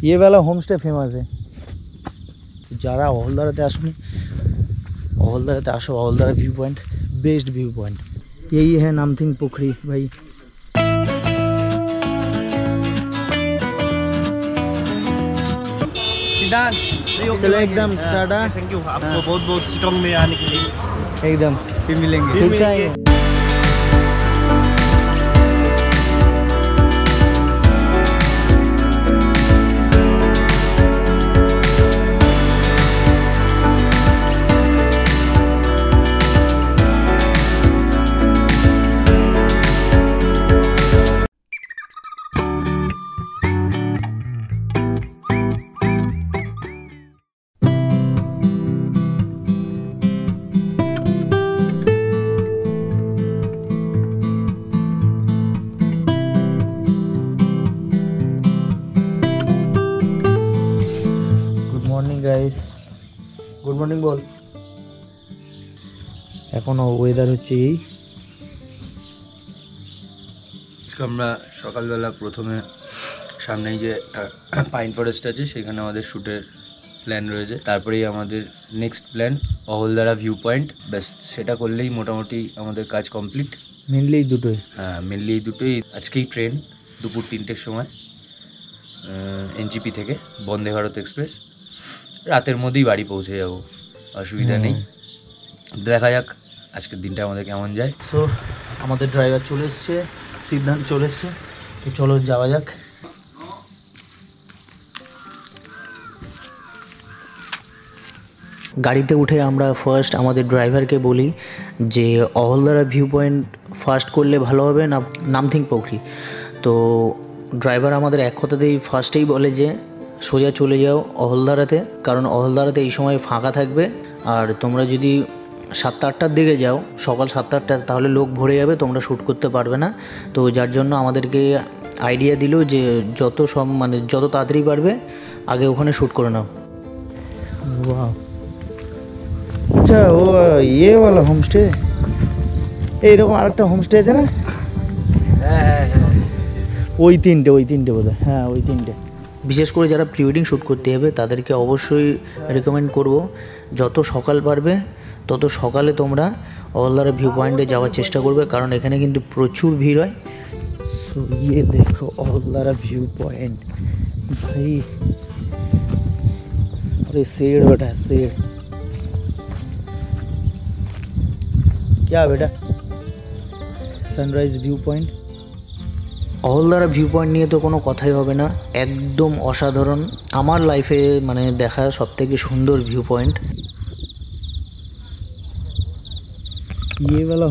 ये वाला home stay famous है। যারা অহলদারাতে আসুনি, অহলদারাতে আসো। Ahaldara view point best view point यही है नामथिंग पोखरी भाई। चलो एकदम टाटा, थैंक यू आपको बहुत बहुत स्ट्रॉन्ग में आने के लिए। एकदम फिर मिलेंगे। গাইস গুড মর্নিং বল। এখনো ওয়েদার হচ্ছে এই। আজকে আমরা সকালবেলা প্রথমে সামনেই যে পাইন ফরেস্ট আছে সেখানে আমাদের শ্যুটের প্ল্যান রয়েছে। তারপরেই আমাদের next plan Ahaldara view point. ব্যাস সেটা করলেই মোটামুটি আমাদের কাজ কমপ্লিট। মেনলি দুটোই, হ্যাঁ মেনলি দুটোই। আজকেই ট্রেন দুপুর 3টের সময় এনজিপি থেকে বন্দে ভারত এক্সপ্রেস। রাতের মধ্যেই বাড়ি পৌঁছে যাব, অসুবিধা নেই। দেখা যাক আজকের দিনটা আমাদের কেমন যায়। সো আমাদের ড্রাইভার চলে এসছে, সিদ্ধান্ত চলে এসছে, তো চলো যাওয়া যাক। গাড়িতে উঠে আমরা ফার্স্ট আমাদের ড্রাইভারকে বলি যে অহলদারা ভিউ পয়েন্ট ফার্স্ট করলে ভালো হবে না নামথিং পোখরি। তো ড্রাইভার আমাদের এক কথাতেই ফার্স্টেই বলে যে সোজা চলে যাও অহলদারাতে, কারণ অহলদারাতে এই সময় ফাঁকা থাকবে। আর তোমরা যদি 7-8টার দিকে যাও, সকাল 7-8টা, তাহলে লোক ভরে যাবে, তোমরা শ্যুট করতে পারবে না। তো যার জন্য আমাদেরকে আইডিয়া দিল যে যত তাড়াতাড়ি পারবে আগে ওখানে শ্যুট করে নাও। আচ্ছা ও ইয়ে वाला হোমস্টে, এইরকম আরেকটা হোমস্টে আছে না? হ্যাঁ ওই তিনটে বোধহয়, হ্যাঁ ওই তিনটে। বিশেষ করে যারা প্রি ওয়েডিং শ্যুট করতে হবে তাদেরকে অবশ্যই রেকমেন্ড করব যত সকাল পারবে তত সকালে তোমরা অহলদারা ভিউ পয়েন্টে যাওয়ার চেষ্টা করবে, কারণ এখানে কিন্তু প্রচুর ভিড় হয়। সো ইয়ে দেখো অহলদারা ভিউ পয়েंट भाई, अरे शेर बेटा शेर, क्या बेटा sunrise view point. Ahaldara view point নিয়ে তো কোনো কথাই হবে না, একদম অসাধারণ। আমার লাইফে মানে দেখা সবথেকে সুন্দর ভিউ পয়েন্ট। ये वाला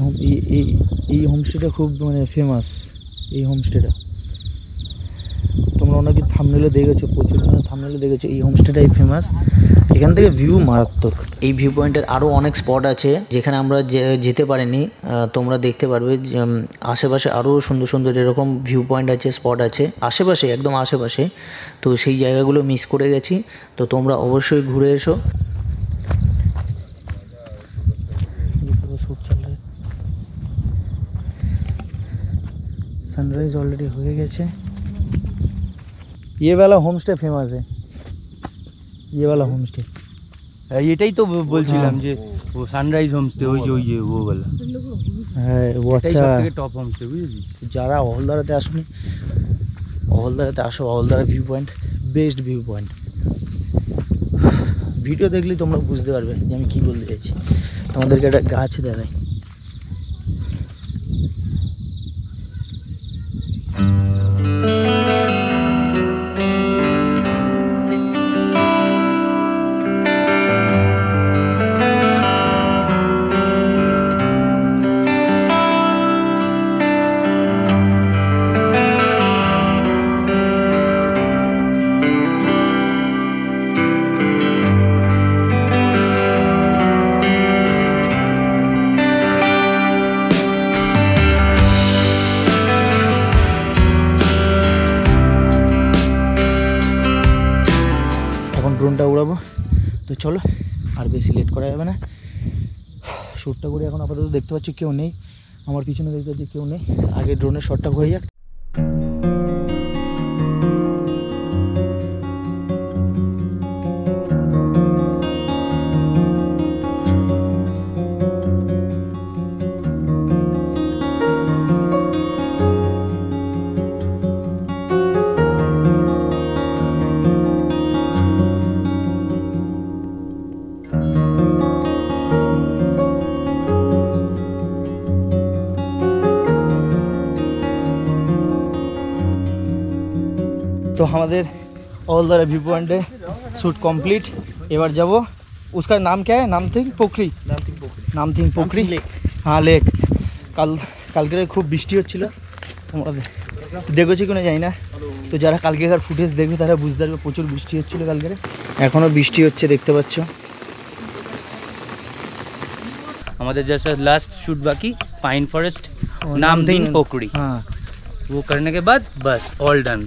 এই হোমস্টেটা খুব মানে ফেমাস। এই হোমস্টেটা তোমরা অনেকে থাম্বনেলে দেখেছো, প্রচুর জনের থাম্বনেলে দেখেছো। এই হোমস্টেটাই ফেমাস, এখান থেকে ভিউ মারাত্মক। এই ভিউ পয়েন্টের আরও অনেক স্পট আছে যেখানে আমরা যেতে পারিনি, তোমরা দেখতে পারবে। আশেপাশে আরও সুন্দর সুন্দর এরকম ভিউ পয়েন্ট আছে, স্পট আছে আশেপাশে, একদম আশেপাশে। তো সেই জায়গাগুলো মিস করে গেছি, তো তোমরা অবশ্যই ঘুরে এসো। सनराइज ऑलरेडी हो गए। ये वाला होम स्टे फेमस है, ये वाला होम स्टे। এটাই তো বলছিলাম যে ও সানরাইজ হোমস্টে, ওই যে ও वाला হ্যাঁ ও আচ্ছা সবথেকে টপ হোমস্টে বুঝেছিস। যারা অহলদারাতে আসুনি, অহলদারাতে আসো। Ahaldara view point best view point. Video দেখলেই তোমরা বুঝতে পারবে যে আমি কী বলতে চাইছি। তোমাদেরকে একটা গাছ দেখাই। ড্রোনটা উড়াবো, তো চলো আর বেশি লেট করা যাবে না। শ্যুটটা করে এখন আপাতত দেখতে পাচ্ছি কেউ নেই, আমার পিছনে দেখতে পাচ্ছি কেউ নেই। আগে ড্রোনের শটটা হয়ে যাক। ऑलदारा व्यू पॉइंट है शूट कंप्लीट এবার যাব उसका नाम क्या है नामथिंग पोखरी नामथिंग पोखरी हाँ लेक কালকে খুব বৃষ্টি হচ্ছিল তোমরা দেখেছো কিনা জানি না তো যারা কালকেকার ফুটেজ দেখবে তারা বুঝতে পারবে প্রচুর বৃষ্টি হচ্ছিল কালকে এখনও বৃষ্টি হচ্ছে দেখতে পাচ্ছ हमारे जैसा लास्ट शूट बाकी पाइन फॉरेस्ट नामथिंग पोखरी हाँ वो करने के बाद बस ऑल डन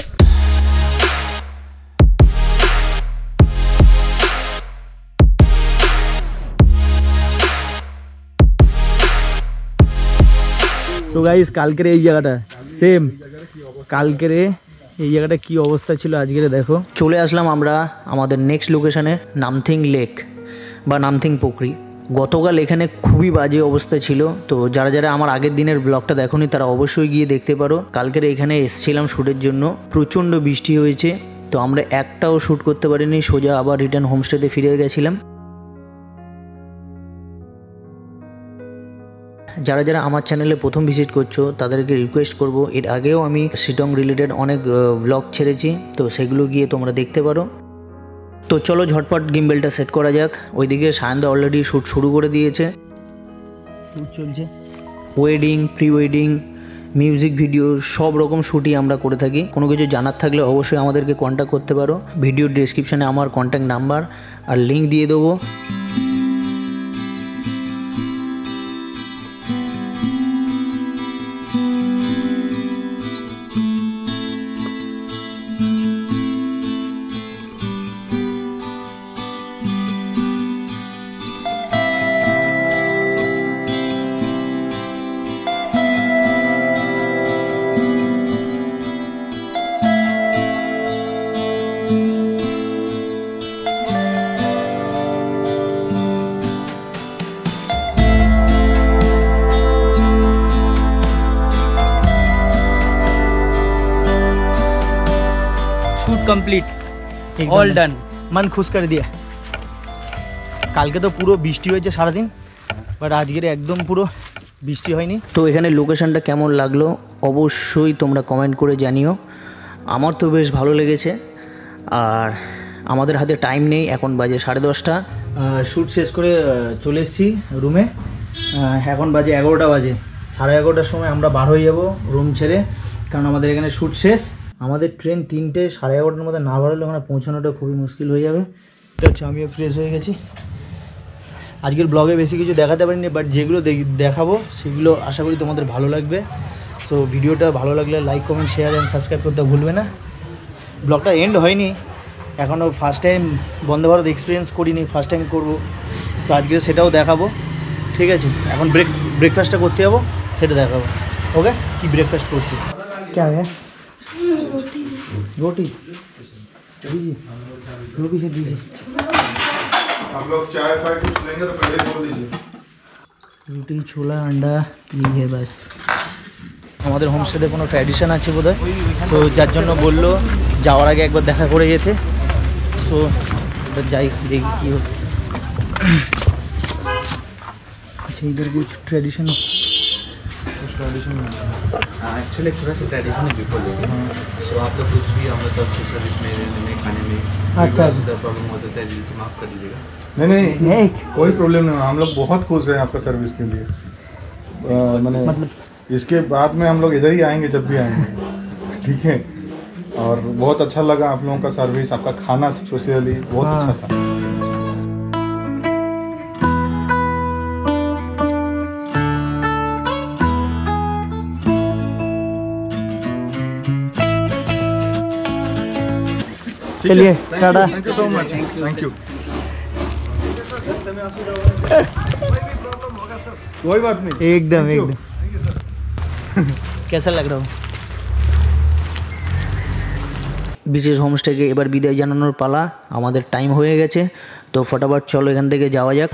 সো গাইস কালকের এই জায়গাটা সেম কালকের এই জায়গাটা কি অবস্থা ছিল আজকের দেখো চলে আসলাম আমরা আমাদের নেক্সট লোকেশনে নামথিং লেক বা নামথিং পুকুরি গতকাল এখানে খুবই বাজে অবস্থা ছিল তো যারা যারা আমার আগের দিনের ব্লগটা দেখোনি তারা অবশ্যই গিয়ে দেখতে পারো কালকের এখানে এসেছিলাম শ্যুটের জন্য প্রচণ্ড বৃষ্টি হয়েছে তো আমরা একটাও শ্যুট করতে পারিনি সোজা আবার রিটার্ন হোমস্টেতে ফিরে গেছিলাম যারা যারা আমার চ্যানেলে প্রথম ভিজিট করছো তাদেরকে রিকোয়েস্ট করব এর আগেও আমি শিটং রিলেটেড অনেক ব্লগ ছেড়েছি তো সেগুলো গিয়ে তোমরা দেখতে পারো তো চলো ঝটপট গিম্বেলটা সেট করা যাক ওইদিকে সায়নদা অলরেডি শ্যুট শুরু করে দিয়েছে শ্যুট চলছে wedding pre wedding music video সব রকম শ্যুটই আমরা করে থাকি কোনো কিছু জানার থাকলে অবশ্যই আমাদেরকে কন্ট্যাক্ট করতে পারো ভিডিওর ডেসক্রিপশানে আমার কন্ট্যাক্ট নাম্বার আর লিঙ্ক দিয়ে দেবো कंप्लीट एकदम ऑल डन मन खुश कर दिया কালকে তো পুরো বৃষ্টি হয়েছে সারাদিন বাট আজকের একদম পুরো বৃষ্টি হয়নি তো এখানে লোকেশনটা কেমন লাগলো অবশ্যই তোমরা কমেন্ট করে জানিও আমার তো বেশ ভালো লেগেছে আর আমাদের হাতে টাইম নেই এখন বাজে 10:30 শ্যুট শেষ করে চলে এসেছি রুমে এখন বাজে 11টা বাজে 11:30টার সময় আমরা বার হয়ে যাব রুম ছেড়ে কারণ আমাদের এখানে শ্যুট শেষ আমাদের ট্রেন 3টে 11:30টার মধ্যে না বাড়লে ওখানে পৌঁছানোটা খুবই মুশকিল হয়ে যাবে তো আচ্ছা আমিও ফ্রেশ হয়ে গেছি আজকের ব্লগে বেশি কিছু দেখাতে পারিনি বাট যেগুলো দেখাবো সেগুলো আশা করি তোমাদের ভালো লাগবে সো ভিডিওটা ভালো লাগলে like comment share and subscribe করতে ভুলবে না ব্লগটা এন্ড হয়নি এখনও first time Vande Bharat experience করিনি ফার্স্ট টাইম করবো তো আজকে সেটাও দেখাবো ঠিক আছে এখন ব্রেকফাস্টটা করতে যাবো সেটা দেখাবো ওকে কি ব্রেকফাস্ট করছি क्या है रोटी दीजिए जो भी है दीजिए आप लोग चाय फाय कुछ लेंगे तो पहले बोल दीजिए রুটি ছোলা আন্ডা এই है बस আমাদের হোমস্টেতে কোনো ট্র্যাডিশন আছে বোধহয় সো যার জন্য বললো যাওয়ার আগে একবার দেখা করে যেতে সো এবার যাই দেখি কী হোক আচ্ছা इधर कुछ ट्रेडिशन ट्रेडिशन एक्चुअली थोड़ा सा ट्रेडिशन है बिफोर लेकिन सो आप लोग कुछ भी हम लोग अच्छी सर्विस में खाने में अच्छा प्रॉब्लम होता है दिल से माफ़ कर दीजिएगा नहीं कोई प्रॉब्लम नहीं हम लोग बहुत खुश हैं आपका सर्विस के लिए मतलब इसके बाद में हम लोग इधर ही आएंगे जब भी आएंगे ठीक है और बहुत अच्छा लगा आप लोगों का सर्विस आपका खाना स्पेशली बहुत अच्छा था चलिए Tata thank you so much thank you कोई बात नहीं एकदम एकदम कैसा लग रहा हो বিশেষ হোমস্টেকে এবার বিদায় জানানোর পালা আমাদের টাইম হয়ে গেছে তো ফটাফট চলো এখান থেকে যাওয়া যাক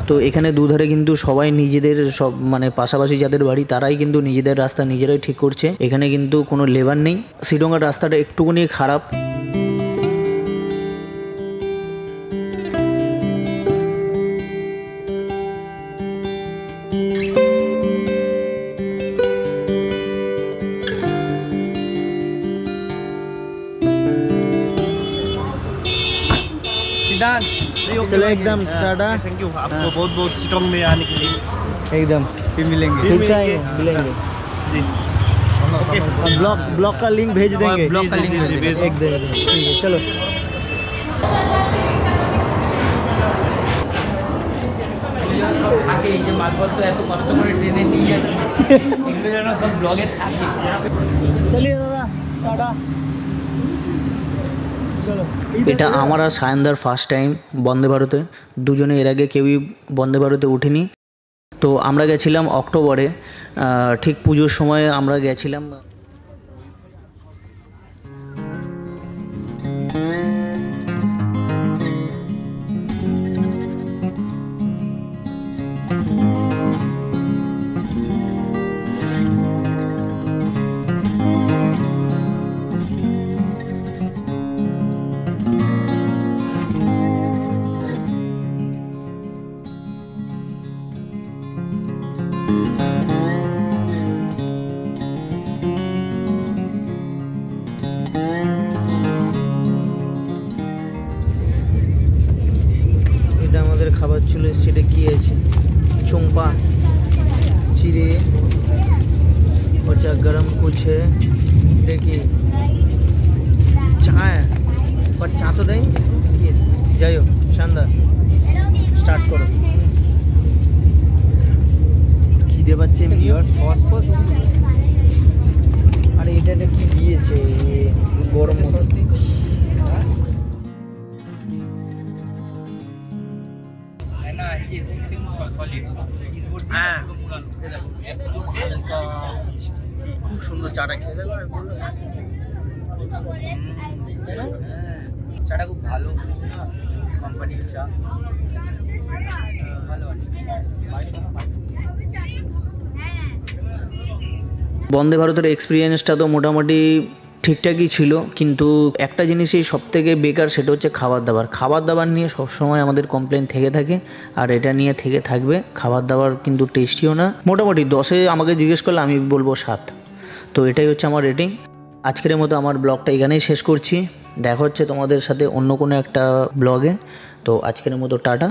তো এখানে দুধারে কিন্তু সবাই নিজেদের সব মানে পাশাপাশি যাদের বাড়ি তারাই কিন্তু নিজেদের রাস্তা নিজেরাই ঠিক করছে এখানে কিন্তু কোনো লেবার নেই শিলংয়ের রাস্তাটা একটুখানি খারাপ चलो एकदम टाटा। थैंक यू आपको बहुत बहुत शिलोंग में आने के लिए। एकदम फिर मिलेंगे फिर से आएंगे, मिलेंगे। जी ब्लॉग का लिंक भेज देंगे। ब्लॉग का लिंक भेज देंगे। एकदम ठीक है चलो। থাকে এই যে মালপত্র এত কষ্ট করে ট্রেনে নিয়ে যাচ্ছি এগুলো যেন সব ব্লগে থাকে। चलिए दादा टाटा चलो। এটা আমার আর সায়নদার ফার্স্ট টাইম বন্দে ভারতে। দুজনে এর আগে কেউই বন্দে ভারতে উঠিনি। তো আমরা গেছিলাম অক্টোবরে, ঠিক পুজোর সময় আমরা গেছিলাম। এটা আমাদের খাবার চলে এসেছে। এটা কি আছে? चोंपा चिड़े और क्या गरम कुछ है। देखिए चा है पर चा तो दें। যাইও শানদার স্টার্ট করো। খিদে পাচ্ছে আরে এটা কি দিয়েছে গরম খুব সুন্দর চাটা খেয়ে দেবো। চাটা খুব ভালো, কোম্পানির চা ভালো। বন্দে ভারতের এক্সপিরিয়েন্সটা তো মোটামুটি ঠিকঠাকই ছিল, কিন্তু একটা জিনিসই সবথেকে বেকার, সেটা হচ্ছে খাবার দাবার নিয়ে সবসময় আমাদের কমপ্লেন থেকে থাকে, আর এটা নিয়ে থেকে থাকবে। খাবার দাবার কিন্তু টেস্টিও না। মোটামুটি 10-এ আমাকে জিজ্ঞেস করলে আমি বলবো 7। তো এটাই হচ্ছে আমার রেটিং। আজকের মতো আমার ব্লগটা এখানেই শেষ করছি। দেখা হচ্ছে তোমাদের সাথে অন্য কোনো একটা ব্লগে। তো আজকের মতো টাটা।